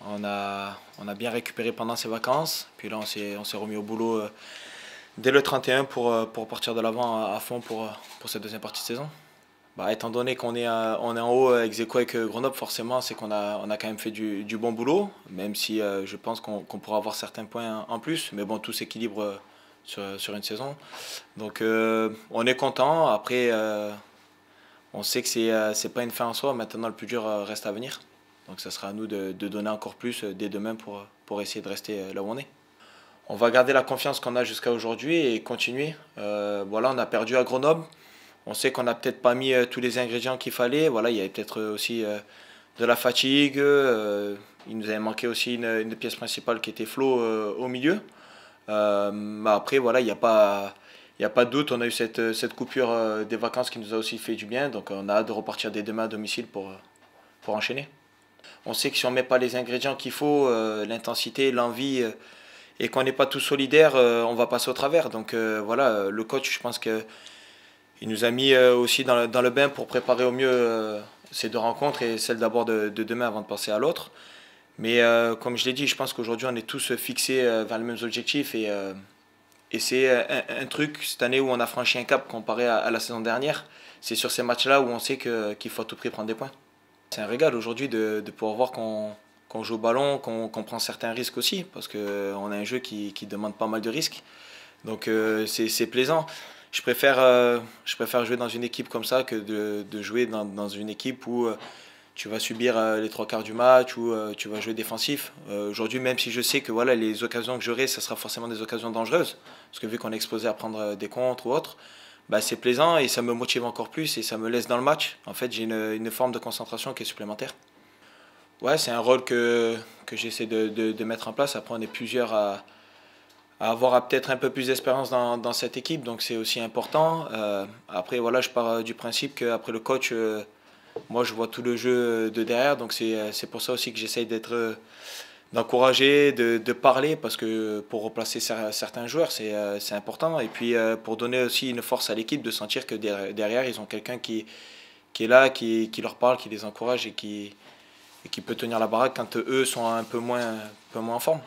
On a bien récupéré pendant ces vacances. Puis là, on s'est remis au boulot dès le 31 pour partir de l'avant à fond pour cette deuxième partie de saison. Bah, étant donné on est en haut ex aequo avec Grenoble, forcément, c'est on a quand même fait du bon boulot, même si je pense qu'on pourra avoir certains points en plus. Mais bon, tout s'équilibre sur une saison. Donc on est content. Après, on sait que c'est pas une fin en soi. Maintenant, le plus dur reste à venir. Donc ça sera à nous de donner encore plus dès demain pour essayer de rester là où on est. On va garder la confiance qu'on a jusqu'à aujourd'hui et continuer. Voilà, on a perdu à Grenoble. On sait qu'on n'a peut-être pas mis tous les ingrédients qu'il fallait. Voilà, il y avait peut-être aussi de la fatigue. Il nous avait manqué aussi une pièce principale qui était Flo au milieu. Mais après, voilà, il y a pas de doute. On a eu cette coupure des vacances qui nous a aussi fait du bien. Donc on a hâte de repartir dès demain à domicile pour enchaîner. On sait que si on ne met pas les ingrédients qu'il faut, l'intensité, l'envie, et qu'on n'est pas tous solidaires, on va passer au travers. Donc voilà, le coach, je pense que il nous a mis aussi dans le bain pour préparer au mieux ces deux rencontres et celle d'abord de demain avant de passer à l'autre. Mais comme je l'ai dit, je pense qu'aujourd'hui on est tous fixés vers les mêmes objectifs et c'est un truc cette année où on a franchi un cap comparé à la saison dernière. C'est sur ces matchs-là où on sait qu'il faut à tout prix prendre des points. C'est un régal aujourd'hui de pouvoir voir qu'on joue au ballon, qu'on prend certains risques aussi, parce qu'on a un jeu qui demande pas mal de risques. Donc c'est plaisant. Je préfère jouer dans une équipe comme ça que de jouer dans une équipe où tu vas subir les trois quarts du match, où tu vas jouer défensif. Aujourd'hui, même si je sais que voilà, les occasions que j'aurai, ça sera forcément des occasions dangereuses, parce que vu qu'on est exposé à prendre des contres ou autres, bah, c'est plaisant et ça me motive encore plus et ça me laisse dans le match. En fait, j'ai une forme de concentration qui est supplémentaire. Ouais, c'est un rôle que j'essaie de mettre en place. Après, on est plusieurs à avoir peut-être un peu plus d'expérience dans cette équipe, donc c'est aussi important. Après, voilà, je pars du principe qu'après le coach, moi, je vois tout le jeu de derrière, donc c'est pour ça aussi que j'essaye d'encourager, de parler, parce que pour replacer certains joueurs, c'est important. Et puis pour donner aussi une force à l'équipe, de sentir que derrière, ils ont quelqu'un qui est là, qui leur parle, qui les encourage et qui peut tenir la baraque quand eux sont un peu moins en forme.